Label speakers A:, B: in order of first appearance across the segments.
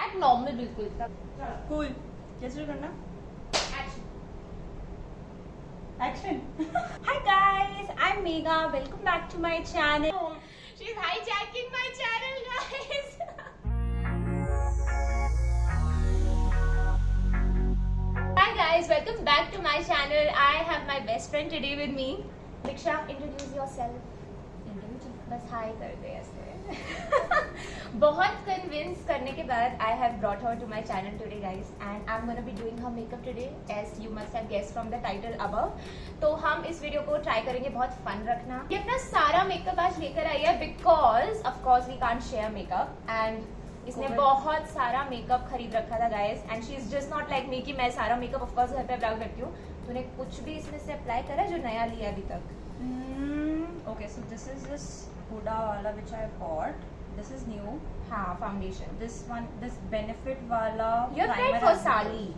A: Act normal बिल्कुल.
B: Cool. कैसे करना? Action. Hi guys, I'm Megha. Welcome back to my channel.
A: She's hijacking my channel, guys. Hi guys, welcome back to my channel. I have my best friend today with me. Diksha, introduce yourself. बस हाय कर दे ऐसे. बहुत convince करने के बाद I have brought her to my channel today guys and I'm gonna be doing her makeup today as you must have guessed from the title above. तो हम इस वीडियो को ट्राई करेंगे बहुत फन रखना. ये अपना सारा मेकअप आज लेकर आई है because of course we can't share makeup and इसने बहुत सारा मेकअप खरीद रखा था guys and she is just not like me कि मैं सारा मेकअप ऑफ कोर्स घर पे अप्लाई करती हूँ. तूने कुछ भी इसमें से अप्लाई करा जो नया लिया अभी तक?
B: Okay, so this is this Huda wala which I bought. This is new.
A: हाँ foundation.
B: This one, this Benefit wala.
A: You have tried for Sally.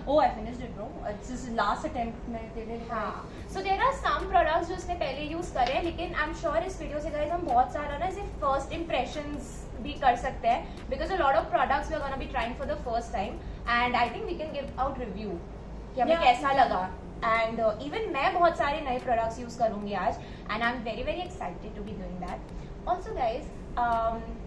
B: Oh, I finished it, bro. This is last attempt मैं तेरे लिए.
A: हाँ. So there are some products जो उसने पहले use करे हैं लेकिन I'm sure इस वीडियो से guys हम बहुत सारा ना इसे first impressions भी कर सकते हैं because a lot of products we are gonna be trying for the first time and I think we can give out review कि हमें कैसा लगा. And even मैं बहुत सारे नए products यूज करूँगी आज and I'm very excited to be doing that. Also guys,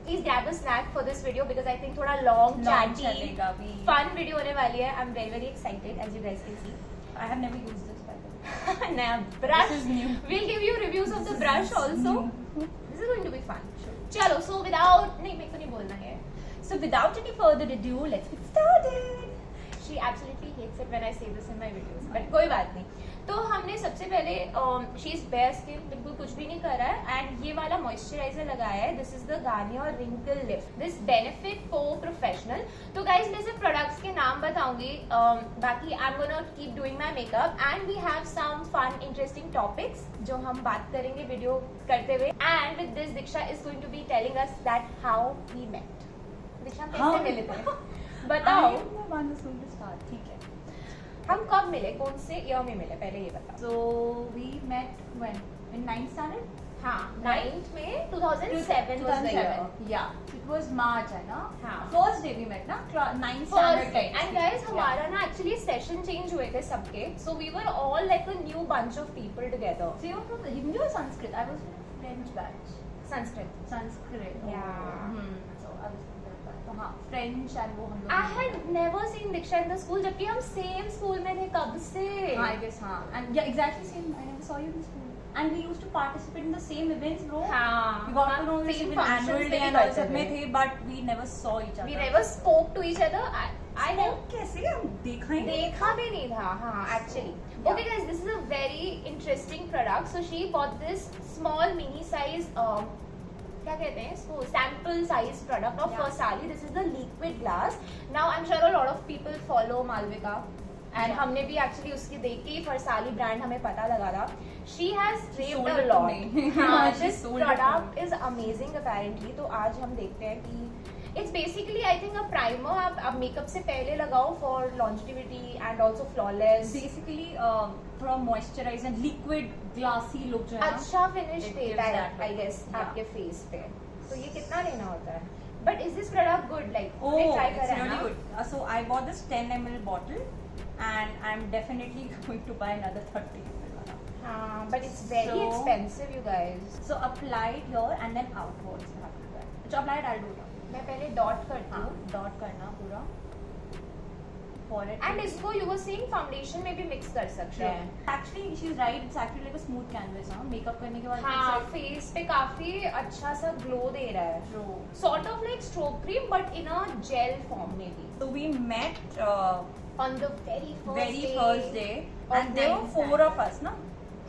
A: please grab a snack for this video because I think थोड़ा long chatty
B: चलेगा भी.
A: fun video होने वाली है. I'm very excited as you guys can see.
B: I have never used this by the way.
A: नया brush.
B: This is new.
A: We'll give you reviews of the brush also.
B: New.
A: This is going to be fun. चलो, so without नहीं मेरे को नहीं बोलना है.
B: So without any further ado, let's get started.
A: She absolutely hates it when I say this in my videos. But कोई बात नहीं. तो हमने सबसे पहले she is bare skin, बिल्कुल कुछ भी नहीं करा है and ये वाला मॉइस्चराइजर लगाया है. This is the Garnier Wrinkle Lift. This Benefit Pro Professional. तो guys मैं सिर्फ प्रोडक्ट्स के नाम बताऊंगी. बाकी I'm gonna keep doing my makeup and we have some fun interesting topics जो हम बात करेंगे वीडियो करते हुए. And with this Diksha is going to be telling us that how we met. Diksha हम कैसे मिले थे? बताओ.
B: ठीक है.
A: हम कब मिले, कौन से ईयर में मिले, पहले ये बताओ.
B: So we met when in 9th standard.
A: हाँ 9th में 2007 was the year.
B: Yeah, it was March है ना.
A: हाँ.
B: First day we met ना 9th
A: First
B: standard.
A: day. And guys हमारा ना actually session change हुए थे सबके. So we were all like a new bunch of people together.
B: So you were from Hindi or Sanskrit? I was from French batch.
A: Sanskrit.
B: Sanskrit.
A: Yeah.
B: So I was from that batch. तो हाँ French and वो हम लोग.
A: I had never seen Diksha in the school जबकि हम same school में थे कब से.
B: I guess हाँ. And yeah, exactly same. I never saw you in school. And we used to participate in the same events, bro.
A: हाँ.
B: We got to know this
A: Same
B: even
A: functions
B: annual
A: में
B: day
A: भी
B: and all
A: करते
B: सब में
A: थे.
B: थे, but we never saw each other.
A: We never spoke to each other. I know.
B: कैसे हम देखा ही नहीं.
A: देखा भी नहीं था. हाँ actually.
B: Yeah.
A: Okay guys, this is a very interesting product. So she bought this small mini size क्या कहते हैं इसको sample size product of Sally. This is the liquid glass. Now I'm sure a lot of people follow Malvika. And हमने भी actually उसकी देख के ही Sally brand हमें पता लगा था. She has raved a lot. हाँ, this product is amazing apparently. तो आज हम देखते हैं कि it's basically I think a primer आप मेकअप से पहले लगाओ for longevity and also flawless.
B: Basically थोड़ा moisturize and liquid glassy look जो है ना.
A: अच्छा finish
B: It
A: देता
B: gives
A: है
B: that
A: I
B: look.
A: guess
B: Yeah.
A: आपके face पे. तो ये कितना लेना होता है? But is this product good? Like
B: Oh,
A: तूने try
B: it's
A: करा है
B: really
A: ना?
B: good. So I bought this 10 ml bottle and I'm definitely going to buy another 30 ml वाला.
A: हाँ, but it's very
B: So-
A: expensive you guys.
B: So apply it here and then outwards you have to do it. So apply it, I'll do it.
A: मैं पहले dot करती
B: हाँ,
A: हूँ.
B: Dot करना पूरा.
A: And इसको यू वर सेइंग फाउंडेशन में भी मिक्स कर सकते हैं.
B: Actually, she's right. It's actually like a smooth canvas. हाँ, मेकअप करने के बाद.
A: हाँ फेस पे काफी अच्छा सा ग्लो दे रहा है.
B: True.
A: Sort of like stroke cream but in a gel form maybe.
B: So we met
A: On the very
B: first day,
A: of
B: and there were
A: 9th
B: four
A: standard.
B: of us, na?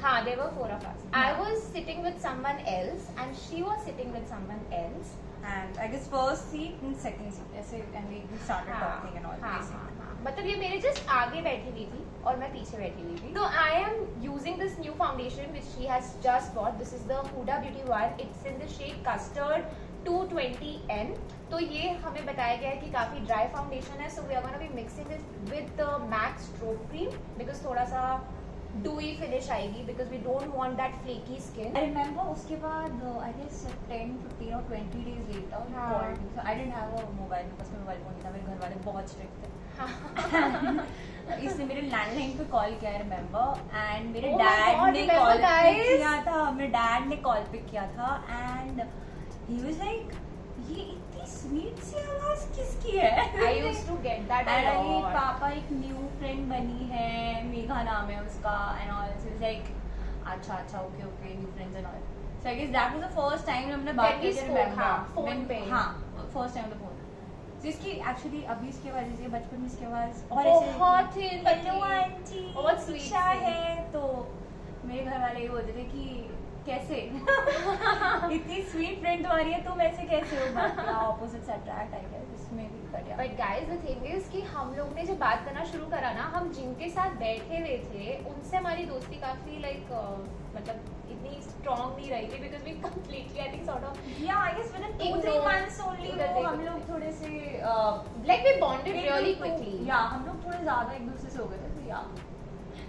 A: हाँ, there were 4 of us. I
B: Yeah.
A: was sitting with someone else and she was sitting with someone else.
B: And I guess first seat and second seat. ऐसे and we started talking and all.
A: हाँ,
B: basically.
A: हाँ. मतलब ये मेरे just आगे बैठी हुई थी और मैं पीछे बैठी हुई थी. So I am using this new foundation which she has just bought. This is the Huda Beauty one. It's in the shade Custard 220N. तो ये हमें बताया गया है कि काफी ड्राई फाउंडेशन है. So we are gonna be mixing this with the MAC Stroke Cream because थोड़ा सा dewy finish आएगी because we don't want that flaky skin.
B: I remember उसके बाद I guess 10, 15 or 20 days later we
A: हाँ.
B: called me. So I didn't have a mobile because my mobile phone था. मेरे वाले बहुत स्ट्रिक्ट थे. इसने मेरे लैंडलाइन पे कॉल किया, रिमेम्बर, एंड मेरे
A: Oh my
B: डैड
A: God,
B: ने
A: remember,
B: कॉल पिक
A: guys?
B: किया था. मेरे डैड ने कॉल पिक किया था एंड ही वाज लाइक, ये इतनी स्वीट सी आवाज किसकी है?
A: I used to get that a
B: and अरे
A: lot.
B: पापा एक न्यू फ्रेंड बनी है, मेघा नाम है उसका, एंड ऑल. सो लाइक अच्छा okay new friends and all. So I guess that was the first time हमने बात
A: When we
B: की थी.
A: spoke, हाँ, phone पे.
B: हाँ, फर्स्ट टाइम द फोन. तो इसकी एक्चुअली अभी इसकी आवाज ऐसी है, बचपन में इसकी आवाज और ऐसे
A: बहुत ही
B: हेलो आंटी,
A: बहुत sweet
B: दीक्षा
A: सी.
B: है. तो मेरे घर वाले ये बोलते थे कि कैसे इतनी स्वीट फ्रेंड तुम्हारी है, तुम ऐसे कैसे हो? ऑपोजिट्स अट्रैक्ट, आई गेस इसमें भी बढ़िया.
A: But guys the thing is कि हम लोग ने जब बात करना शुरू करा ना, हम जिनके साथ बैठे हुए थे उनसे हमारी दोस्ती काफी लाइक मतलब इतनी स्ट्रॉन्ग नहीं रही थी, because we completely I think sort of
B: yeah I guess with 2-3 months only हम लोग थोड़े से
A: like we bonded really quickly.
B: Yeah हम लोग थोड़े ज्यादा एक दूसरे से हो गए थे. तो yeah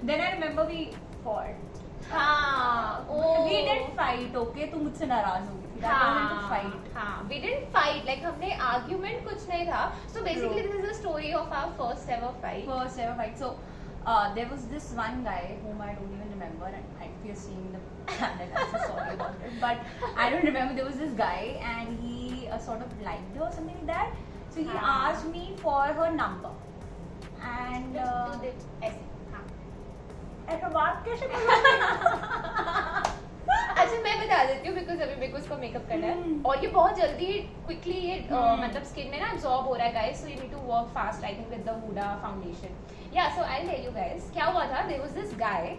B: then I remember we fought.
A: हाँ,
B: वी डिडंट फाइट. ओके, तू मुझसे नाराज हो गई थी. That wasn't a fight.
A: हाँ, we didn't fight, like हमने argument कुछ नहीं था. So basically this is the story of our first ever fight.
B: First ever fight. So there was this one guy whom I don't even remember, and if you're seeing the channel, I'm so sorry about it. But I don't remember. There was this guy, and he sort of liked her or something like that. So he asked me for her number, and
A: Do this, ऐसे, हाँ.
B: ऐसा बात कैसे
A: अच्छा मैं बता देती हूँ, बिकॉज अभी मेरे को इसका मेकअप करना है और ये बहुत जल्दी क्विकली ये मतलब स्किन में ना अब्सॉर्ब हो रहा है guys. So you need to work fast I think with the Hooda foundation. Yeah so I tell you guys क्या हुआ था. देयर वाज दिस गाय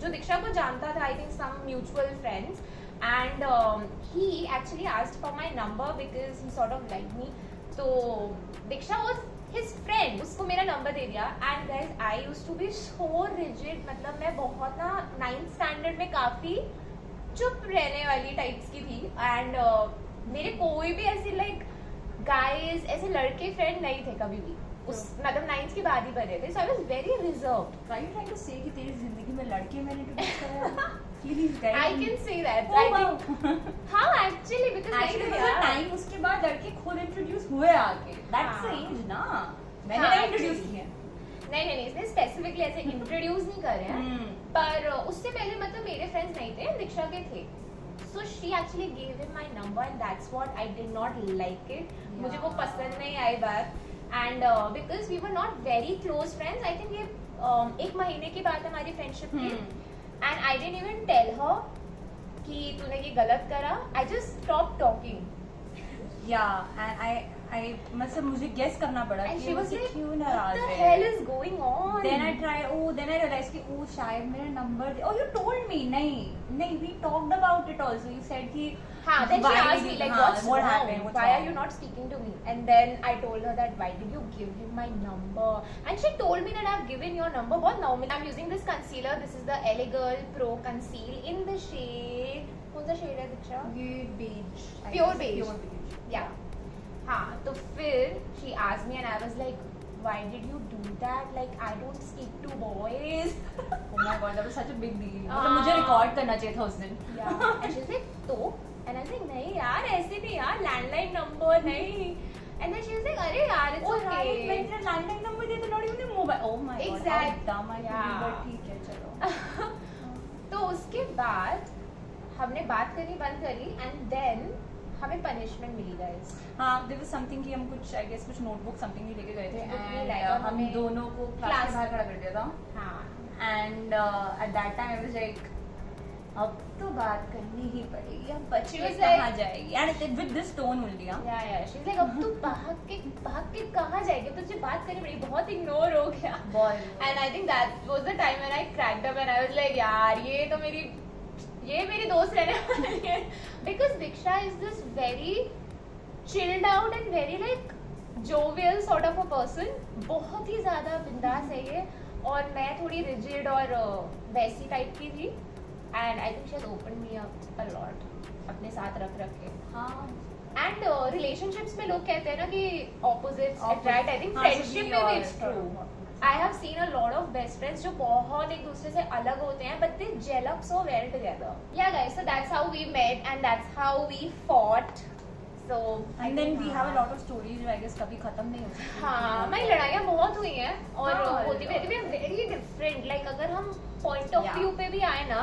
A: जो दीक्षा को जानता था, I think some mutual friends, and he actually asked for my number because he sort of like me. तो Diksha was his friend, उसको मेरा नंबर दे दिया. And guys I used to be so rigid, मतलब मैं बहुत ना 9th स्टैंडर्ड में काफी चुप रहने वाली टाइप्स की थी. एंड मेरे कोई भी ऐसे लाइक गाइज ऐसे लड़के फ्रेंड नहीं थे कभी भी. उस मतलब 9th के बाद ही बने थे. So I was very reserved.
B: Are you trying to say कि तेरी जिंदगी में लड़के मैंने इंट्रोड्यूस कराया? These guys.
A: I can say that.
B: Oh,
A: I
B: wow.
A: think, हाँ actually because
B: Actually,
A: नहीं
B: there was a
A: था.
B: time उसके बाद लड़के खुद इंट्रोड्यूस हुए आके. That's the
A: हाँ.
B: age ना. मैंने
A: हाँ,
B: नहीं इंट्रोड्यूस
A: actually.
B: किया.
A: नहीं इसने स्पेसिफिकली ऐसे इंट्रोड्यूस नहीं करे हैं. पर उससे पहले मतलब मेरे फ्रेंड्स नहीं थे, दीक्षा के थे. So she actually gave him my number and that's what I did not like it. मुझे वो पसंद नहीं आई बात. And because we were not very close friends, I think ये एक महीने की बात हमारी फ्रेंडशिप की. And I didn't even tell her कि तूने ये गलत करा. I just stopped talking.
B: Yeah, and I मतलब मुझे गेस करना पड़ा
A: And
B: कि
A: she
B: वो
A: was like,
B: क्यों
A: what
B: नाराज
A: the
B: है.
A: hell is going on?
B: Then I realized कि oh शायद मेरा number. Oh, you told me. नहीं, we talked about it also. You said कि
A: हाँ, then she
B: why
A: asked
B: did
A: me
B: you-
A: like,
B: हाँ,
A: what's
B: what
A: wrong?
B: happened? What's
A: Why are
B: wrong?
A: you not speaking to me? And then I told her that why did you give him my number? And she told me that I've given your number. बहुत normal. I'm using this concealer. This is the LA Girl Pro Conceal in the shade. कौन सा shade है दीक्षा?
B: ये beige. I
A: Pure
B: guess,
A: beige.
B: Pure beige.
A: Yeah. हाँ, तो फिर she asked me and I was like, why did you do that? Like I don't speak to boys.
B: Oh my god, that was such a big deal. मतलब मुझे record करना चाहिए था उस दिन.
A: Yeah. And she's like, तो? And I was like, नहीं यार ऐसे नहीं यार, लैंडलाइन नंबर नहीं. And then she was like, अरे यार it's
B: Oh
A: okay.
B: right, मैं तेरा लैंडलाइन नंबर दिया तो not even a mobile. Oh my god,
A: Exact.
B: how dumb I could be,
A: Yeah.
B: but ठीक है चलो.
A: तो उसके बाद हमने बात करनी बंद करी and then हमें पनिशमेंट मिली गाइस.
B: हाँ, there was something कि हम कुछ I guess कुछ notebook something भी लेके गए थे
A: Notebook नहीं
B: and
A: लाए और
B: हम
A: हमें
B: दोनों को क्लास
A: class-
B: के बाहर खड़ा कर दिया था.
A: हाँ.
B: And at that time I was like, अब तो बात करनी ही पड़ेगी. अब बच्चे
A: She was
B: कहाँ
A: like-
B: जाएगी? And with this tone only, हाँ.
A: Yeah. She's like, अब तू भाग के कहाँ जाएगी? अब तुझे बात करनी पड़ेगी. बहुत इग्नोर हो गया. And I think that was the time when I cracked up and I was like, यार ये मेरी दोस्त रहने वाली है. Because Diksha is this very chilled out and very like jovial sort of a person. बहुत ही ज़्यादा बिंदास है ये. और मैं थोड़ी rigid और वैसी टाइप की थी. And I think she has opened me up a lot. अपने साथ रख के.
B: हाँ.
A: एंड रिलेशनशिप्स में लोग कहते हैं ना कि ऑपोजिट्स अट्रैक्ट. आई थिंक
B: हाँ,
A: फ्रेंडशिप में भी
B: और
A: इट्स ट्रू.
B: थोड़ा
A: I have seen a lot of best friends जो बहुत एक दूसरे से अलग होते हैं but they gel up so well together. Yeah guys, so that's how we met and that's how we fought. So
B: And then we have a lot of stories जो I guess कभी खत्म नहीं हो सकती.
A: हाँ, हमारी लड़ाइयाँ बहुत हुई हैं और
B: हाँ,
A: होती भी रहती है. Very different. लाइक अगर हम पॉइंट ऑफ
B: Yeah.
A: व्यू पे भी आए ना,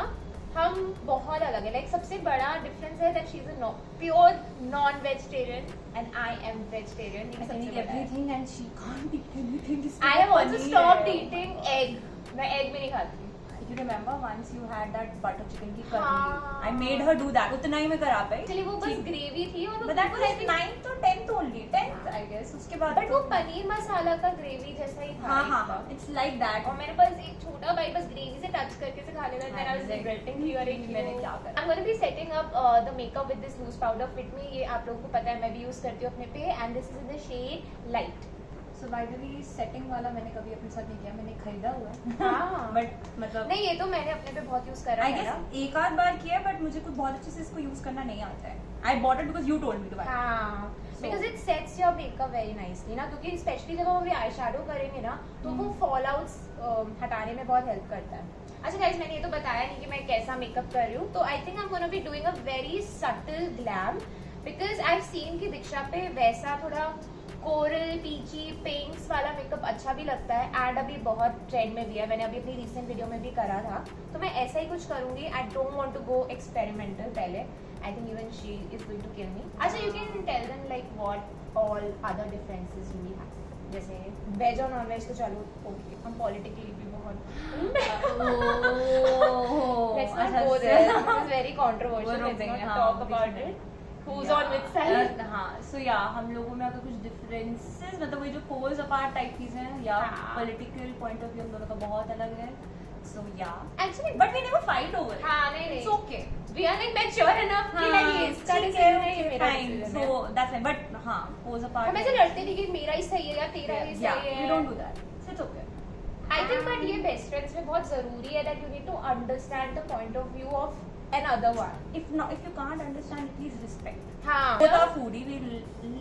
A: हम बहुत अलग है. लाइक सबसे बड़ा डिफरेंस है that she is a pure non vegetarian and I am vegetarian.
B: I can eat everything and she can't eat anything.
A: I have also stopped eating egg. मैं एग भी नहीं खाती.
B: You remember once you had that butter chicken की
A: हाँ.
B: curry? I made her do that. उतना ही मैं करा पाई.
A: Actually वो बस
B: ठीक.
A: ग्रेवी थी और
B: But that was 9th or 10th only. 10th I guess. उसके बाद.
A: बट वो पनीर मसाला का ग्रेवी जैसा ही था.
B: हाँ हाँ
A: एकदम.
B: हाँ. It's like that.
A: और मेरे पास एक छोटा भाई बस ग्रेवी से टच करके से खा लेता है. I was regretting hearing you.
B: मैंने क्या करा?
A: I'm going to be setting up the makeup with this loose powder Fit Me. ये आप लोगों को पता है मैं भी यूज करती हूँ अपने पे and this is in the shade light.
B: So by the way, setting वाला मैंने कभी अपने साथ नहीं किया. मैंने खरीदा हुआ है.
A: हाँ.
B: But मतलब.
A: नहीं ये तो मैंने अपने पे बहुत यूज करा
B: I
A: है
B: guess
A: ना.
B: एक आध बार किया बट मुझे कुछ बहुत अच्छे से इसको यूज करना नहीं आता है. I bought it because you told me to buy it.
A: हाँ. Because it sets your makeup very nicely ना, क्योंकि स्पेशली जब हम अभी आई शैडो करेंगे ना तो वो फॉल आउट्स हटाने में बहुत हेल्प करता है. अच्छा गाइस, मैंने ये तो बताया नहीं कि मैं कैसा मेकअप कर रही हूँ. तो आई think I am gonna be doing a very subtle glam because I have scene कि दीक्षा पे वैसा थोड़ा कोरल पीची पिंक्स वाला मेकअप अच्छा भी लगता है एंड अभी बहुत ट्रेंड में भी है. मैंने अभी अपनी रिसेंट वीडियो में भी करा था. तो मैं ऐसा ही कुछ करूंगी. I don't want to go experimental पहले. I think even she is going to kill me. अच्छा, you can tell them like what all other differences you have. जैसे वेज और नॉन वेज तो चलो ओके, हम पॉलिटिकली भी बहुत let's not
B: अच्छा,
A: go there. This is very controversial.
B: वो रोक
A: Let's
B: देंगे,
A: not
B: हाँ,
A: talk
B: बीच
A: about
B: में.
A: it. Who's on which side?
B: हाँ, so yeah, हम लोगों में अगर कुछ differences मतलब वही जो poles apart टाइप चीजें हैं या
A: हाँ.
B: political point of view हम दोनों का बहुत अलग है. So yeah,
A: Actually,
B: but we never fight over it.
A: हाँ नहीं
B: It's
A: नहीं.
B: okay.
A: We are like mature enough कि
B: हाँ,
A: like इसका
B: ठीक
A: decision है, ये
B: है,
A: मेरा
B: fine.
A: decision
B: So
A: है.
B: that's fine. But हाँ, poles apart.
A: हम ऐसे लड़ते नहीं कि मेरा ही सही है या तेरा ही
B: Yeah,
A: सही है.
B: we don't do that. So it's okay.
A: I think but ये best friends में बहुत जरूरी है that you need to understand the point of view of another one.
B: If you can't understand, please respect.
A: हाँ.
B: Both are foodie. We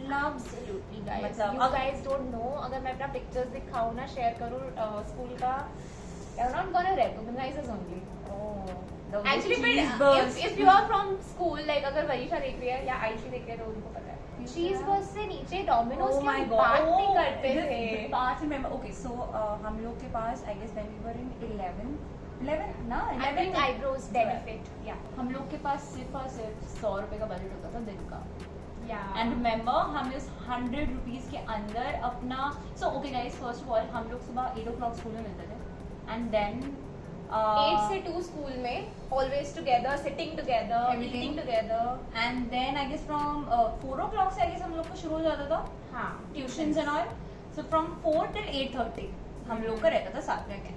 B: love.
A: Absolutely guys.
B: मतलब
A: You guys don't know. अगर मैं अपना pictures दिखाऊँ ना, share करूँ school का, you're not gonna recognize us only.
B: Those
A: Actually,
B: cheese
A: but
B: bursts.
A: if you are from school, like अगर वरीशा देख रही है या आयशी देख रही है तो उनको पता है. चीज बस से नीचे डोमिनोज
B: Oh
A: की
B: my
A: हम
B: God.
A: बात नहीं करते
B: this
A: थे.
B: part remember. Okay, so हम लोग के पास I guess when we were in 11 ना
A: I
B: 11
A: think eyebrows benefit. Yeah.
B: हम लोग के पास सिर्फ और सिर्फ 100 रुपए का बजट होता था दिन का.
A: Yeah.
B: एंड रिमेंबर हम इस 100 रुपीज के अंदर अपना so okay guys, first of all हम लोग सुबह 8 o'clock स्कूल में मिलते थे एंड देन
A: 8 से 2 स्कूल में always together, sitting together,
B: Everything.
A: eating together.
B: And then I guess from 4 o'clock से आई गेस हम लोग का शुरू हो जाता था
A: हाँ.
B: Tuitions and all. So from 4 till 8:30 हम लोग का रहता था साथ में.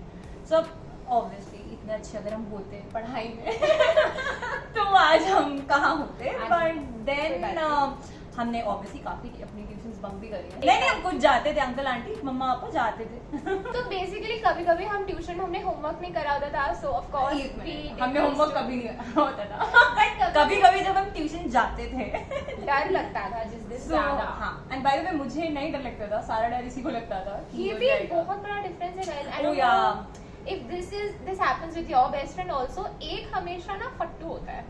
B: सो ऑब्वियसली इतने अच्छे अगर हम होते पढ़ाई में तो आज हम कहाँ होते. बट देन हमने ऑब्वियसली काफी अपनी ट्यूशंस बंक भी करी है. नहीं हम कुछ जाते थे, अंकल आंटी मम्मा पापा जाते थे.
A: तो बेसिकली कभी कभी हम ट्यूशन हमने होमवर्क नहीं करा होता था. सो ऑफ कोर्स
B: हमने होमवर्क कभी नहीं होता था.
A: बट
B: कभी कभी जब हम ट्यूशन जाते थे
A: डर लगता था जिस दिन
B: So,
A: ज्यादा.
B: हाँ. And by the way, मुझे नहीं डर लगता था, सारा डर इसी को लगता था कि
A: ये
B: हो
A: भी
B: जाएगा.
A: बहुत बड़ा डिफरेंस है guys. I
B: Oh,
A: don't
B: yeah.
A: No if this happens with your best friend also. एक हमेशा ना फट्टू होता है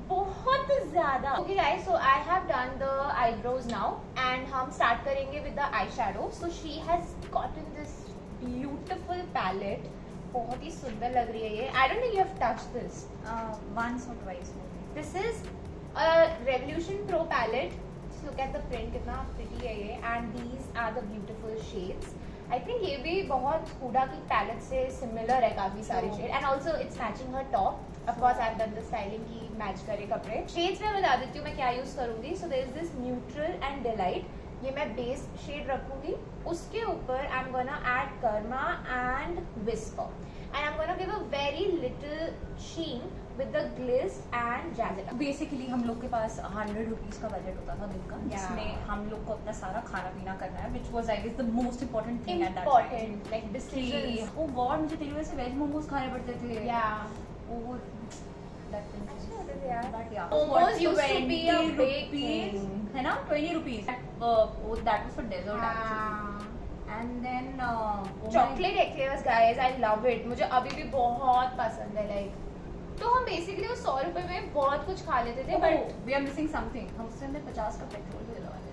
A: बहुत ज्यादा. Okay guys, so I have done the eyebrows now and हम स्टार्ट करेंगे with the eye shadow. So she has gotten this beautiful palette. बहुत ही सुंदर लग रही है ये. I don't think you have touched this.
B: Once or twice.
A: This is a Revolution Pro palette. Just look at the print, कितना pretty है ये. And these are the beautiful shades. I think ये भी बहुत हुडा की पैलेट से similar है काफी सारे shade. And also it's matching her top. Of course I've done the styling की मैच करे कपड़े. Shades में बता देती हूँ मैं क्या यूज करूंगी. So there is this neutral and delight. ये मैं बेस शेड रखूंगी. उसके ऊपर I'm gonna add Karma and Whisper. And I'm gonna give a very little sheen with the gliss and jazzed up.
B: Basically हम लोग के पास 100 rupees का budget होता था दिन का,
A: Yeah.
B: जिसमें हम लोग को अपना सारा खाना पीना करना है, which was I guess the most important thing at that
A: Important, like
B: time.
A: decisions.
B: Oh God, मुझे तेरी वजह से वेज मोमोज खाने पड़ते थे.
A: Yeah.
B: Oh, that thing.
A: अच्छा होता था यार.
B: But yeah.
A: Momos
B: What,
A: used to be a
B: 20
A: big
B: rupees,
A: thing.
B: है ना? 20 rupees. That was for dessert actually. And then oh my-
A: Chocolate eclairs, guys, I love it. मुझे अभी भी बहुत पसंद है. Like तो हम बेसिकली उस 100 रुपए में बहुत कुछ खा लेते थे, but
B: we are missing something. हम उससे हमें 50 का पेट्रोल भी दिलवा देते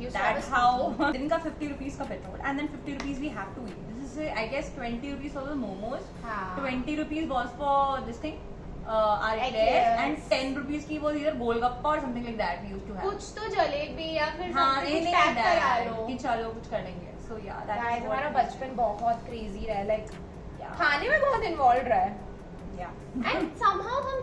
A: You
B: थे.
A: saw
B: That's
A: the
B: how दिन का 50 rupees का petrol and then 50 rupees we have to eat. This is I guess 20 rupees for the momos.
A: हाँ.
B: 20 rupees was for this thing. Our
A: Eclairs.
B: eclairs and 10 rupees की was either golgappa or something like that we used to have.
A: कुछ तो जलेबी या फिर
B: हाँ,
A: something
B: नहीं
A: कुछ pack करा
B: नहीं
A: लो.
B: कि चलो कुछ करेंगे. So yeah, that
A: Guys,
B: is what
A: हमारा
B: we
A: बचपन बहुत क्रेजी रहा है, लाइक
B: Yeah.
A: खाने में बहुत इन्वॉल्व रहा है.
B: Yeah.
A: एंड समहाउ हम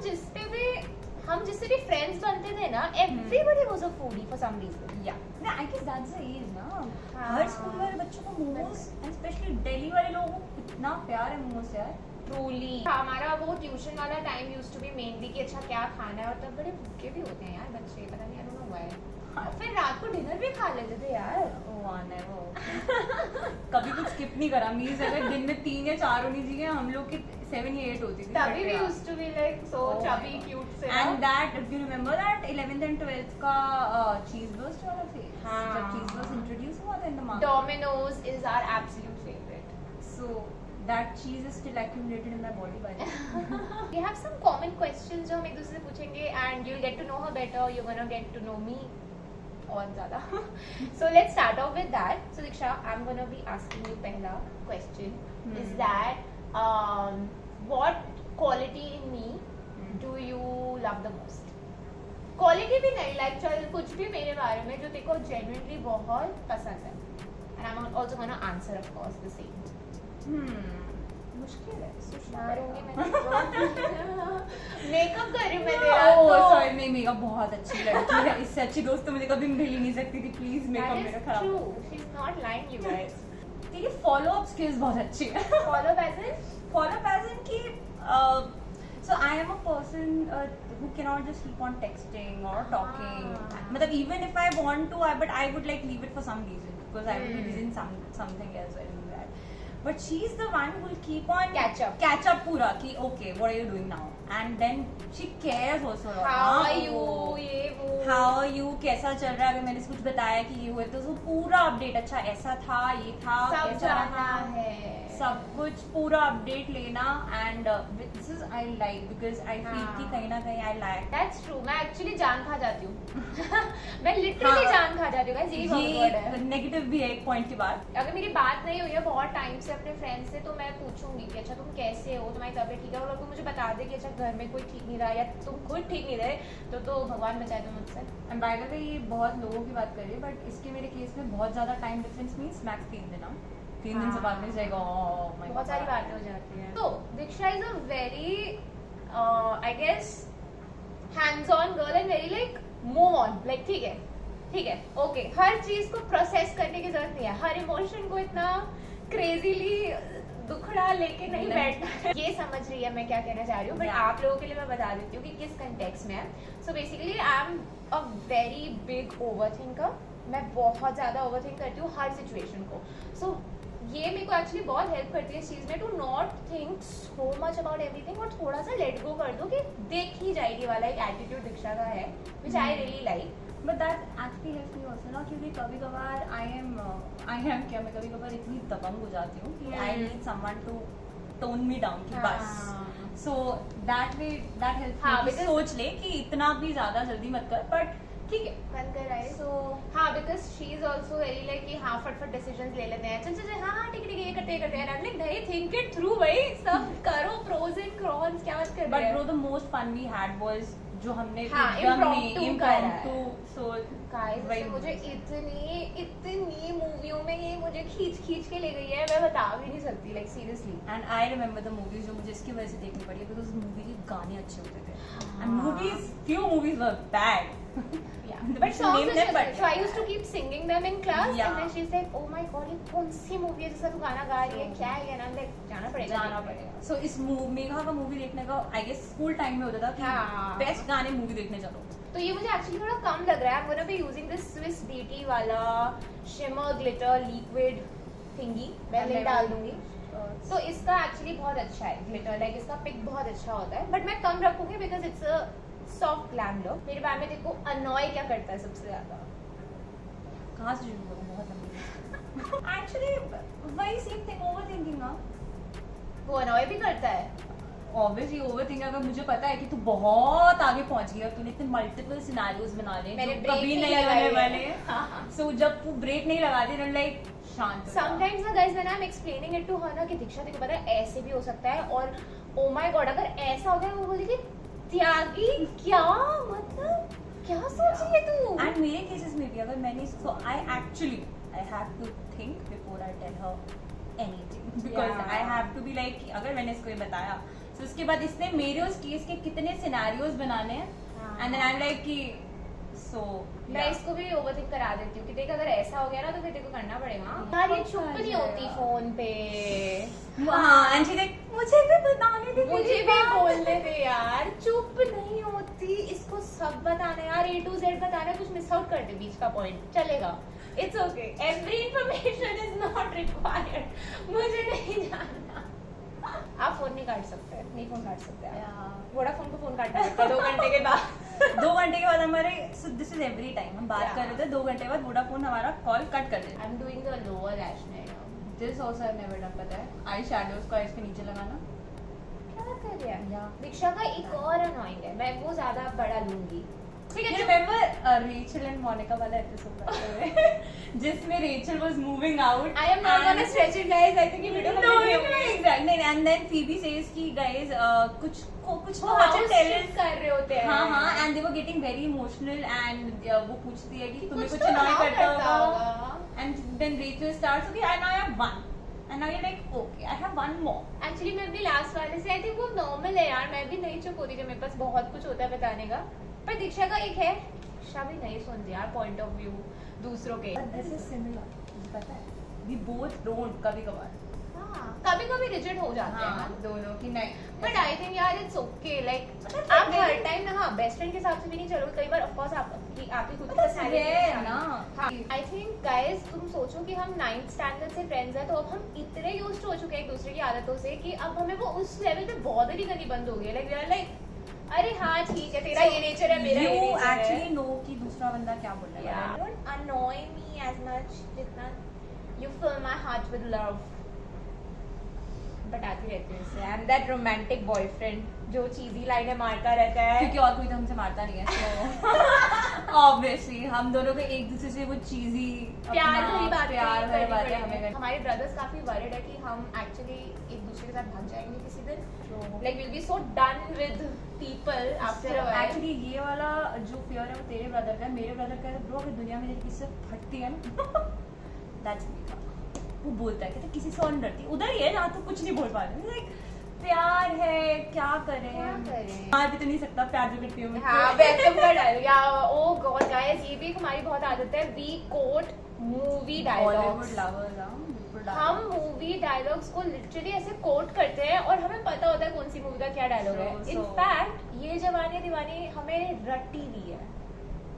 A: जिससे भी फ्रेंड्स बनते थे ना, everybody was a foodie for some reason.
B: Yeah. No, I guess that's the age ना.
A: हाँ.
B: हर स्कूल वाले बच्चों को मोमोज and especially दिल्ली वाले लोगों को इतना प्यार है मोमोज से यार.
A: ट्रूली हमारा वो ट्यूशन वाला time used to be mainly कि अच्छा क्या खाना है, और तब बड़े भूखे भी होते हैं यार बच्चे, पता नहीं, आई डोंट नो व्हाई. और फिर रात को डिनर भी खा लेते थे यार.
B: कभी कुछ स्किप नहीं करा. मील्स अगर दिन में 3 या 4 होनी चाहिए, हम लोग की 7 या 8 होती थी.
A: तभी we used to be like so
B: Oh
A: chubby
B: my God.
A: cute से.
B: And that, if you remember that 11th and 12th का cheese burst वाला phase,
A: हाँ.
B: जब cheese burst introduce हुआ था in the market.
A: Domino's is our absolute favorite.
B: So that cheese is still accumulated in my body by the way.
A: We have some common questions जो हम एक दूसरे से पूछेंगे, and you'll get to know her better. You're gonna get to know me और ज़्यादा. So let's start off with that. So Diksha, I'm gonna be asking you पहला question is that what quality in me do you love the most? Quality भी नहीं, like चल कुछ भी मेरे बारे में जो तेको genuinely बहुत पसंद है. And I'm also gonna answer of course the same.
B: मुश्किल है. सोचना
A: मारूंगी
B: पड़ेगा.
A: मैं. मेकअप कर रही हूँ मैं तेरा.
B: Oh,
A: तो
B: sorry, नहीं मेकअप बहुत अच्छी लड़की है. इससे अच्छी दोस्त तो मुझे कभी मिल ही नहीं सकती थी. प्लीज मेकअप
A: That
B: मेरा
A: is
B: खराब.
A: true. She's not lying, you guys.
B: तेरी फॉलो अप स्किल्स बहुत अच्छी है.
A: Follow as in?
B: Follow up as in कि so I am a person who cannot just keep on texting or talking.
A: Ah.
B: मतलब even if I want to, but I would like leave it for some reason because I would be busy in something else while doing that. But she's the one who will keep on catch up पूरा कि okay, what are you doing now? And then she cares also a lot.
A: How
B: हाँ,
A: are you?
B: वो,
A: ये वो.
B: How are you? कैसा चल रहा है? अगर मैंने कुछ बताया कि ये हुआ तो उसको पूरा अपडेट. अच्छा ऐसा था, ये था,
A: सब
B: कैसा
A: जाना
B: रहा
A: है.
B: सब कुछ पूरा अपडेट लेना. And this is I like because I feel
A: हाँ.
B: कि कहीं ना कहीं आई लाइक
A: That's true. मैं actually जान खा जाती हूँ. मैं literally
B: हाँ.
A: जान खा जाती हूँ. guys, यही word है.
B: ये नेगेटिव भी है एक पॉइंट के बाद.
A: अगर मेरी बात नहीं हुई है बहुत टाइम से अपने फ्रेंड से, तो मैं पूछूंगी कि अच्छा तुम कैसे हो, तुम्हारी तबीयत ठीक है, और अगर तुम मुझे बता दे कि अच्छा घर में कोई ठीक नहीं रहा या तुम खुद ठीक नहीं रहे, तो भगवान बचाए तुम मुझसे.
B: एंड बाय द वे ये बहुत लोगों की बात कर रही है बट इसके मेरे केस में बहुत ज्यादा टाइम डिफरेंस मींस मैक्स 3 दिन. 3 दिन से बाद में जाएगा. ओह माय गॉड,
A: बहुत सारी बातें हो जाती हैं. तो Diksha is a very I guess hands on girl and very like move on. Like ठीक है ओके, हर चीज को प्रोसेस करने की जरूरत नहीं है. हर इमोशन को इतना क्रेजीली दुखड़ा लेके नहीं बैठना है. ये समझ रही है मैं क्या कहना चाह रही हूँ, बट आप लोगों के लिए मैं बता देती हूँ कि किस कंटेक्स्ट में है. So basically I am a very big overthinker. मैं बहुत ज़्यादा ओवरथिंक करती हूँ हर सिचुएशन को. सो ये मेरे को एक्चुअली बहुत हेल्प करती है इस चीज़ में, to not think so much about everything, और थोड़ा सा लेट गो कर दो कि देख ही जाएगी वाला एक एटीट्यूड दीक्षा का है, which I really like.
B: But that actually helps me also ना, क्योंकि कभी कभार आई एम क्या मैं कभी कभार इतनी दबंग हो जाती हूँ कि I need someone to tone me down कि बस. So that way that helps me सोच ले कि इतना भी ज्यादा जल्दी मत कर, बट ठीक है
A: बंद कर आए. सो हाँ, because she is also very like कि हाँ फटफट डिसीजन ले लेते हैं. चल हाँ ठीक है ये करते हैं. आई लाइक भाई थिंक इट थ्रू भाई, सब करो, प्रोज एंड कॉन्स क्या मत कर.
B: But bro the most fun we had was जो हमने
A: impromptu
B: सो
A: गाइस मुझे इतनी मूवियों में ये मुझे खींच के ले गई है, मैं बता भी नहीं सकती, like seriously.
B: And I remember the movies जो मुझे इसकी वजह से देखनी पड़ी है बिकॉज़ मूवी के गाने अच्छे होते थे. And few movies were bad.
A: But songs are good. So I used to keep singing them in class,
B: Yeah.
A: and then she's like, "Oh my God, ये कौन सी मूवी है जिसका तू गाना गा रही है, क्या है?" ना लाइक जाना पड़ेगा.
B: सो इस मेघा का मूवी देखने का आई गेस स्कूल टाइम में होता था कि बेस्ट गाने मूवी देखने चलो.
A: तो ये मुझे एक्चुअली थोड़ा कम लग रहा है. I'm gonna be using this Swiss Beauty वाला shimmer glitter liquid thingy. मैं लिंक डाल दूंगी. तो इसका एक्चुअली बहुत अच्छा है ग्लिटर, लाइक इसका पिक बहुत अच्छा होता है, बट मैं कम रखूंगी because it's a soft glam look. मेरे बारे में देखो अनॉय क्या करता है सबसे ज्यादा.
B: कहाँ से शुरू करूँ, बहुत लंबी. एक्चुअली वही सेम थिंग, ओवरथिंकिंग ना.
A: वो अनॉय भी करता है.
B: ऑब्वियसली ओवरथिंक अगर मुझे पता है कि तू बहुत आगे पहुंच गई और तूने इतने मल्टीपल सिनेरियोज बना लिए
A: मैंने
B: जो
A: break
B: कभी
A: नहीं
B: नहीं
A: लगाई
B: होने
A: है।
B: वाले हैं, सो जब तू ब्रेक नहीं लगाती तो लाइक शांत हो जा।
A: Sometimes ना guys when I'm explaining it to her ना कि दीक्षा देखो पता है ऐसे भी हो सकता है और oh my god अगर ऐसा हो गया वो बोली कि त्यागी क्या मतलब क्या सोच रही है तू?
B: एंड मेरे केसेस में भी अगर मैंने इसको I have to think before I tell her anything because
A: Yeah.
B: I have to be like अगर मैंने इसको ये बताया तो उसके बाद इसने मेरे उस केस के कितने सिनेरियोज बनाने हैं and then I am like कि सो
A: मैं इसको भी ओवरथिंक करा देती हूँ कि देख अगर ऐसा हो गया ना तो फिर तेरे को करना पड़ेगा यार ये चुप नहीं होती फोन पे
B: हाँ एंड शी लाइक मुझे भी बताने दे
A: मुझे
B: मेरी
A: भी
B: बात।
A: बोलने दे यार चुप नहीं होती इसको सब बताना है यार A to Z बताना है कुछ मिस आउट कर दे बीच का पॉइंट चलेगा it's okay every information is not required मुझे नहीं जानना आप फोन नहीं काट सकते नहीं फोन काट सकते आप वोडाफोन को फोन काटना पड़ता है 2 घंटे के बाद
B: 2 घंटे के बाद हमारे so this is every time हम बात
A: Yeah.
B: कर रहे थे 2 घंटे बाद वोडाफोन हमारा कॉल कट कर देता
A: I am doing the lower lash now
B: this also I never done पता है आई शैडोज का इसके नीचे लगाना
A: क्या कर रहा है
B: Yeah.
A: दीक्षा का एक और अनोइंग है मैं वो ज्यादा बड़ा लूंगी ठीक है
B: रिमेंबर रेचल एंड मोनिका वाला एपिसोड जिसमें Rachel was moving out
A: I am not gonna stretch it guys I think ये video
B: No, exactly. And then Phoebe says कि guys कुछ तो
A: हाउस
B: अच्छा टेरेंस
A: कर रहे होते हैं
B: हाँ and they were getting very emotional and वो पूछती है कि तुम्हें
A: कुछ
B: कुछ
A: तो
B: annoy
A: हाँ
B: करता
A: करता
B: होगा
A: होगा।
B: and then Rachel starts okay and I have one and now you're like okay I have one more
A: actually मैं अपनी लास्ट वाले से आई थिंक वो नॉर्मल है यार मैं भी नहीं चुप होती जब मेरे पास बहुत कुछ होता है बताने का पर दीक्षा का एक है दीक्षा भी नहीं सुनती यार पॉइंट ऑफ व्यू दूसरों के
B: this is similar मुझे पता है we both don't कभी कभार
A: कभी कभी रिजिड हो जाते हैं
B: हाँ दोनों की नहीं
A: बट आई थिंक यार इट्स ओके लाइक
B: मतलब
A: आप
B: very-
A: हर टाइम ना हाँ बेस्ट फ्रेंड के हिसाब से भी नहीं चलो कई बार ऑफ कोर्स आपकी खुद की
B: But that's
A: personality
B: rare
A: है
B: ना।
A: हाँ आई थिंक गाइस तुम सोचो कि हम 9th स्टैंडर्ड से फ्रेंड्स हैं तो अब हम इतने यूज्ड हो चुके हैं एक दूसरे की आदतों से कि अब हमें वो उस लेवल पे बॉदर ही करनी बंद हो गई लाइक वी आर लाइक अरे हाँ ठीक है तेरा ये नेचर है मेरा ये
B: you
A: नेचर है
B: actually know कि दूसरा बंदा क्या बोलने वाला है
A: don't annoy me as much जितना you fill my heart with love बताती रहती हूँ इससे I am that romantic boyfriend जो चीजी लाइनें मारता रहता है
B: क्योंकि और कोई तो हमसे मारता नहीं है so ऑब्वियसली हम दोनों को एक दूसरे से वो चीजी
A: प्यार भरी बातें
B: प्यार भरी
A: करनी
B: बातें
A: पड़ेगी।
B: हमें करनी
A: हमारे ब्रदर्स काफी वरिड है कि हम एक्चुअली एक दूसरे के साथ भाग जाएंगे किसी दिन like will be so done with people after a
B: actually ये वाला जो फियर है वो तेरे ब्रदर का है मेरे ब्रदर का है ब्रो अगर दुनिया में किसी से फटती है ना दैट्स मी वो बोलता है कहते किसी से और नहीं डरती उधर ही है जहाँ तू कुछ नहीं बोल पा रही लाइक प्यार है क्या करें मार भी तो नहीं सकता प्यार जो करती हूँ मैं
A: हाँ वेलकम का डायलॉग या ओ गॉड गाइस ये भी हमारी बहुत आदत है we quote movie
B: Bollywood
A: dialogues
B: lovers बिल्कुल
A: हम मूवी डायलॉग्स को लिटरली ऐसे कोट करते हैं और हमें पता होता है कौन सी मूवी का क्या डायलॉग है
B: So-
A: इनफैक्ट ये जवानी दीवानी हमें रट्टी हुई है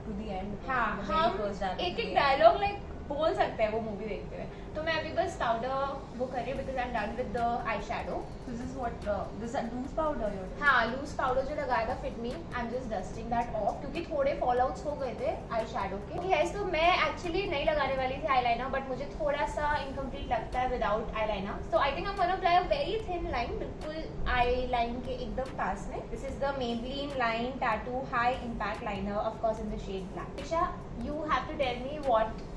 B: टू द एंड
A: हाँ हम एक एक डायलॉग लाइक बोल सकते हैं वो मूवी देखते हुए तो मैं अभी बस पाउडर वो कर रही हूँ because I am done with the eye shadow
B: this is what this loose powder your
A: हाँ लूज पाउडर जो लगाया था fit me I am just dusting that off क्योंकि थोड़े फॉल आउट्स हो गए थे आई शैडो के गाइस तो मैं एक्चुअली नहीं लगाने वाली थी आईलाइनर बट मुझे थोड़ा सा इनकम्प्लीट लगता है without eyeliner so I think I am gonna apply a very thin line बिल्कुल आई लाइन के एकदम पास में this is the Maybelline line tattoo high impact liner of course in the shade black Disha you have to tell me what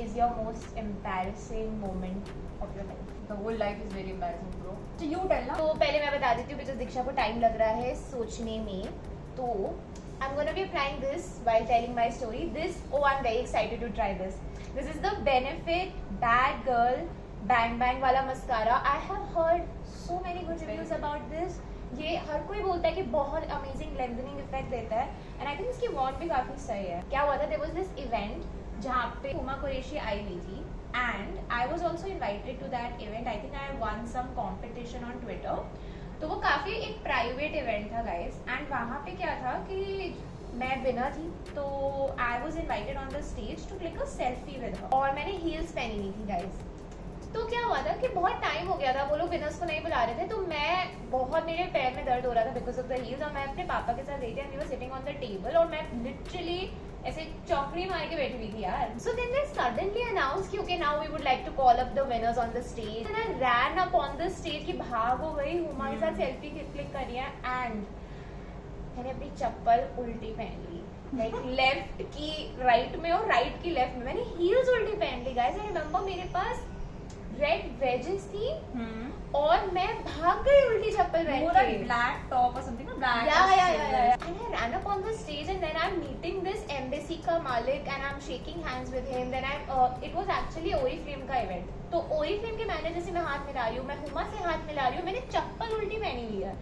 A: is your most embarrassing moment of your life?
B: The whole life is very embarrassing, bro. So you tell ना.
A: तो पहले मैं बता देती हूँ because दीक्षा को time लग रहा है सोचने में तो I'm gonna be applying this while telling my story. I'm very excited to try this. This is the Benefit Bad Girl Bang Bang वाला mascara. I have heard so many good reviews about this. ये हर कोई बोलता है कि बहुत amazing lengthening effect देता है and I think इसकी वॉन्ट भी काफी सही है क्या हुआ था देयर वाज दिस इवेंट जहाँ पे हुमा कुरैशी आई हुई थी and I was also invited to that event I think I won some competition on Twitter तो वो काफी एक प्राइवेट इवेंट था गाइस एंड वहाँ पे क्या था कि मैं विनर थी तो I was invited on the stage to click a selfie with her और मैंने हील्स पहनी हुई थी गाइस तो क्या हुआ था कि बहुत टाइम हो गया था, वो लोग विनर्स को नहीं बुला रहे थे, तो मैं बहुत, मेरे पैर में दर्द हो रहा था बिकॉज ऑफ द हील्स, और मैं अपने पापा के साथ गई थी and we were sitting on the table, और मैं लिटरली ऐसे चौकड़ी मार के बैठी हुई थी यार. So then they suddenly announce कि okay now we would like to call up the winners on the stage, and I ran up on the stage कि भाग हो गई, हुमा के साथ सेल्फी क्लिक करी है, एंड मैंने अपनी चप्पल उल्टी पहन ली, लाइक लेफ्ट की राइट में और राइट की लेफ्ट में, मैंने हील्स उल्टी पहन ली गाइस. आई रिमेंबर मेरे पास रेड वेजेस थी और मैं भाग गई उल्टी चप्पल पहन के.
B: ब्लैक टॉप और समथिंग ना, black
A: And I ran up on the stage and then I'm meeting this embassy का मालिक and I'm shaking hands with him. Then it was actually Oriflame का event. तो Oriflame के मैनेजर से मैं हाथ मिला रही हूँ, मैं हुमा से हाथ मिला रही हूँ, मैंने चप्पल उल्टी पहनी हुई है.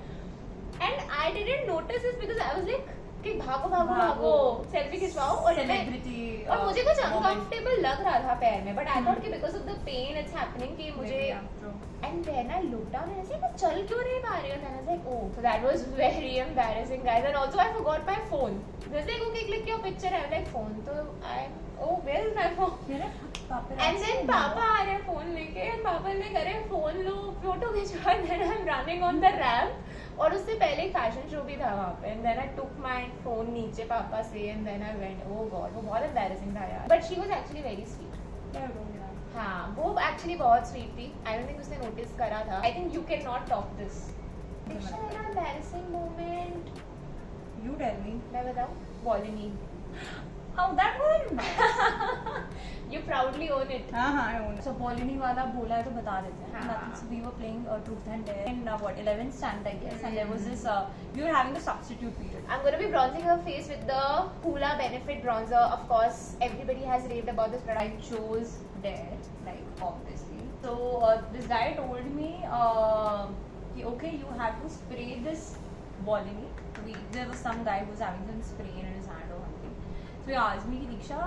A: And I didn't notice this because I was like कि भागो भागो भागो सेल्फी खिंचवाओ, और मुझे कुछ अनकंफर्टेबल लग रहा था पैर में, बट आई थॉट कि because of the pain it's happening कि मुझे, and then I looked down and I said मैं चल क्यों नहीं पा रही हूं, then I was like oh, so that was very embarrassing guys. And also I forgot my phone. जैसे okay click your picture, I like phone, तो I oh where is my phone, and then पापा आ रहे phone लेके, and पापा ने करे phone लो फोटो खिंचवा, then I am running on the ramp, और उससे पहले एक फैशन शो भी था वहाँ पे, and then I took my phone नीचे पापा से, and then I went. Oh god, वो बहुत एम्बैरेसिंग था यार, but she was actually very sweet. हाँ, वो एक्चुअली बहुत स्वीट थी. आई डोंट थिंक उसने नोटिस करा था. I think you can not top this. Embarrassing moment,
B: you tell me.
A: मैं बताऊँ, Volini.
B: How that was?
A: You proudly own it.
B: हाँ हाँ, I own it. So Polini वाला बोला है तो बता देते हैं.
A: हाँ.
B: So we were playing Truth and Dare in what 11th standard I guess, and there was this we were having the substitute period.
A: I'm going to be bronzing her face with the Hoola Benefit Bronzer. Of course, everybody has raved about this product.
B: I chose Dare, like obviously. So this guy told me कि okay, you have to spray this Polini. There was some guy who was having some spray in his hand or something. So he asked me कि दीक्षा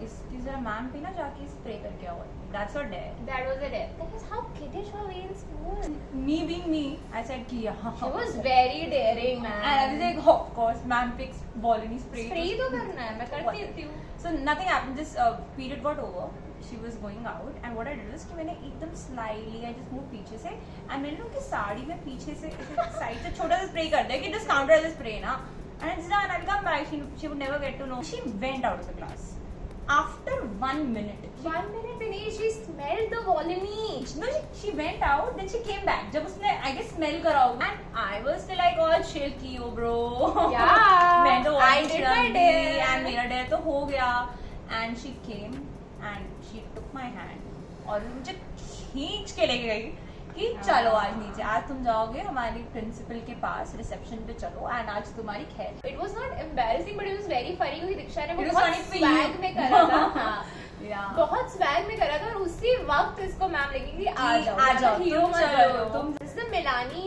B: इसकी जरा ma'am पे ना जाके spray करके आओ. That's your dare.
A: That was a dare. That was how kiddish her veins were.
B: Me being me, I said कि yeah.
A: She was very daring, man.
B: And I was like, of course, ma'am picks Volini spray.
A: Spray तो करना है, मैं करती रहती हूँ.
B: So nothing happened. This period got over. She was going out, and what I did was कि मैंने एकदम slyly I just moved पीछे से, and मैंने उनकी साड़ी में पीछे से साइड से छोटा सा स्प्रे कर दिया कि just counter as a spray ना. And it's done. I'll come back. She would never get to know. She went out of the class. After 1 minute.
A: 1 minute भी नहीं, she smelled the Volini.
B: No, she went out. Then she came back. जब उसने I guess smell करा होगा. And I was still like all shaky, oh bro.
A: Yeah.
B: मैं तो
A: I did my dare.
B: And मेरा dare तो हो गया. And she came and she took my hand. और मुझे खींच के लेके गई कि चलो आज नीचे, आज तुम जाओगे हमारी प्रिंसिपल के पास रिसेप्शन पे चलो, एंड आज तुम्हारी खैर.
A: It was not embarrassing, but it was very funny क्योंकि दीक्षा ने वो
B: It was
A: बहुत
B: funny for
A: swag
B: you.
A: में करा था. हाँ.
B: Yeah.
A: बहुत स्वैग में करा था, और उसी वक्त इसको मैम लगी कि आ जाओ
B: हीरो
A: तुम
B: मत
A: चलो.
B: बनो.
A: This is the Milani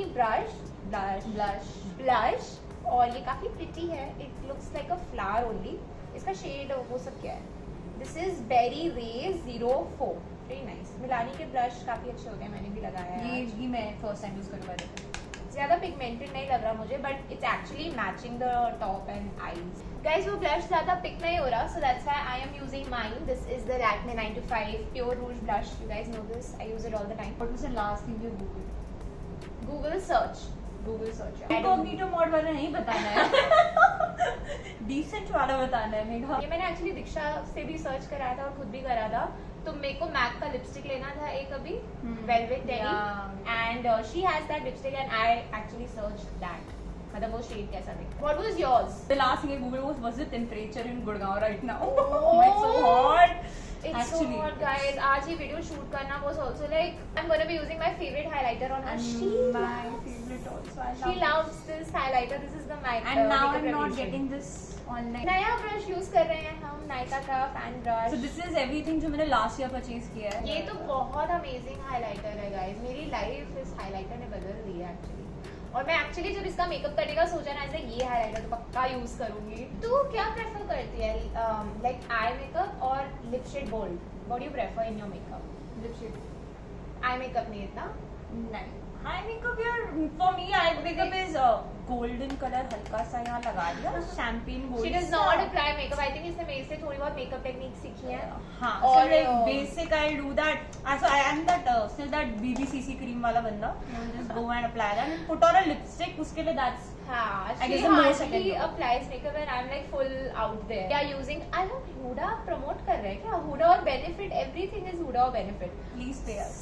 A: blush, और ये काफी प्रिटी है. It looks like a flower only. इसका शेड वो सब क्या है? This is Berry Rays 04. Very nice. मिलानी के ब्लश काफी अच्छे होते हैं, मैंने भी लगाया है.
B: ये भी मैं फर्स्ट टाइम यूज करने वाली थी.
A: ज्यादा पिगमेंटेड नहीं लग रहा मुझे, but it's actually matching the top and eyes. Guys वो ब्लश ज्यादा पिक नहीं हो रहा, so that's why I am using mine. This is the Lakme 9 to 5 pure rouge blush. You guys know this, I use it all the time.
B: What was the last thing you googled?
A: Google search.
B: Incognito mode वाला नहीं बताना है. Decent वाला बताना है मेघा.
A: ये मैंने actually दीक्षा से भी सर्च कराया था और खुद भी करा था. तो मेरे को मैक का लिपस्टिक लेना था एक अभी, velvet teddy, and she has that lipstick and I actually search that. मतलब वो शेड कैसा दिखता. What was yours?
B: The last thing I googled was the temperature in Gurgaon right now.
A: Oh,
B: It's so hot.
A: It's
B: Actually,
A: so hot, guys. आज ये video shoot करना was also like I'm gonna be using my favorite highlighter on her. She
B: my favorite also. I
A: she
B: love
A: loves this highlighter. This is the Nykaa.
B: And now
A: makeup
B: I'm not
A: revolution.
B: getting this online.
A: नया brush use कर रहे हैं हम, Nykaa का fan brush.
B: So this is everything जो मैंने last year purchase किया है.
A: ये तो बहुत अमेजिंग हाइलाइटर है गाइस. मेरी लाइफ इस हाइलाइटर ने बदल दी है एक्चुअली. और मैं एक्चुअली जब इसका मेकअप करने का सोचा ना, ऐसे ये हाइलाइटर तो पक्का यूज करूंगी. तू क्या प्रेफर करती है, लाइक आई मेकअप और lip shade bold? What do you prefer in your makeup?
B: Lip shade.
A: Eye makeup नहीं इतना.
B: नहीं, eye makeup यार for me eye makeup is golden color हल्का सा यहाँ लगा दिया, champagne gold.
A: She does not apply makeup. I think इसने मेरे से थोड़ी बहुत makeup technique सीखी है.
B: हाँ,
A: और,
B: so like basic I'll do that. So I am that still that BBCC cream वाला बंदा. I'll just go and apply that and put on a lipstick. उसके लिए that's
A: हाँ,
B: I
A: she
B: guess the most I can
A: hardly
B: do.
A: applies makeup and I'm like full out there. Yeah, using I love Huda promote कर रहे हैं क्या? Huda और benefit, everything is Huda और benefit.
B: please pay us.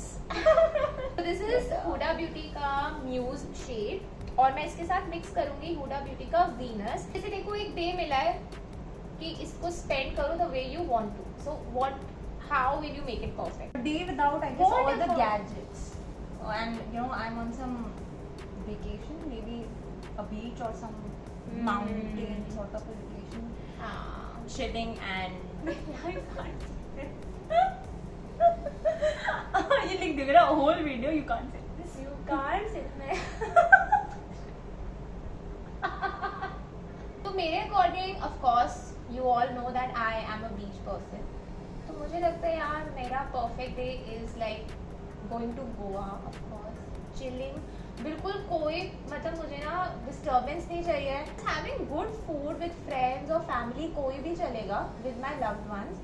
A: So this is Huda Beauty का Muse shade और मैं इसके साथ मिक्स करूंगी Huda Beauty का Venus. जैसे देखो एक डे मिला है कि इसको स्पेंड करो the way you want to. So how will you make it perfect?
B: A day without I guess all the
A: Wonderful.
B: gadgets. And you know I'm on some vacation, maybe a beach or some mountain sort of a vacation,
A: Ah.
B: chilling and you like देख रहा whole video you can't say this.
A: You can't sit में. तो मेरे according of course you all know that I am a beach person. तो मुझे लगता है यार मेरा perfect day is like going to Goa of course chilling. बिल्कुल कोई मतलब मुझे ना डिस्टर्बेंस नहीं चाहिए. Having good food with friends और फैमिली कोई भी चलेगा with my loved ones.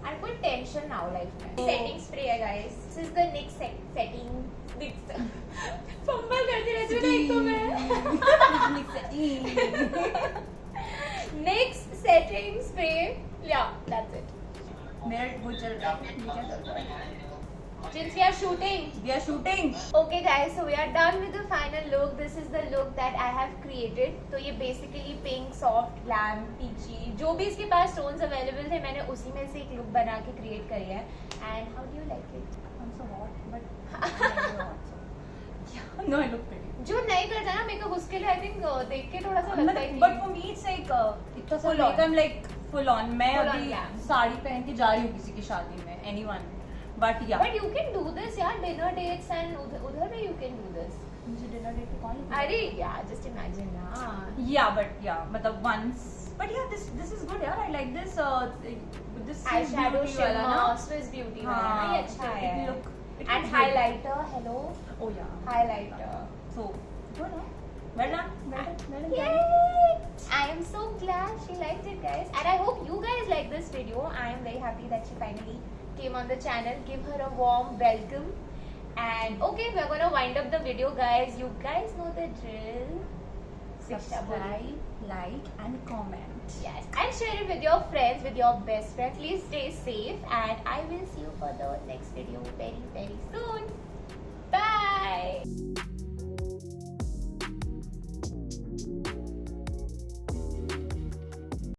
A: And कोई टेंशन ना हो लाइफ में. सेटिंग स्प्रे है guys. This is the next setting fumble करती रहती हूँ एक तो मैं. Next setting spray. या दैट्स इट.
B: मेरा वो चल रहा है, ये क्या चल रहा है?
A: Since we are shooting.
B: We are shooting.
A: Okay guys, so we are done with the final look. This is the look that I have created. तो ये basically pink, soft, glam, peachy, जो भी इसके पास tones available थे मैंने उसी में से एक look बना के create करी है. And how do you like it?
B: I'm so hot, but I'm so hot. Yeah, no, I look pretty.
A: जो नहीं करता ना मेकअप उसके लिए I think देख के थोड़ा सा लगता है
B: But for me it's like इतना सा
A: Full on.
B: makeup like full on. मैं
A: Full on,
B: अभी
A: yeah.
B: साड़ी पहन के जा रही हूँ किसी की शादी में, anyone. But yeah.
A: But you can do this यार dinner dates and उधर भी you can do this.
B: मुझे dinner date पे कौन लेके
A: अरे यार just imagine ना.
B: जाएगा? Yeah, but yeah, मतलब once. But yeah, this is good यार. I like this this
A: Eyeshadow
B: beauty वाला ना.
A: shimmer, Swiss beauty वाला ना, ये अच्छा है.
B: It look. it
A: And
B: looks good.
A: highlighter, hello.
B: Oh yeah.
A: Highlighter.
B: So good huh? Well done. Well done. Well done.
A: Yay! I am so glad she liked it guys and I hope you guys like this video. I am very happy that she finally came on the channel. Give her a warm welcome and okay we're gonna wind up the video guys. You guys know the drill.
B: Subscribe, like and comment.
A: Yes, and share it with your friends, with your best friends. Please stay safe and I will see you for the next video very soon. Bye.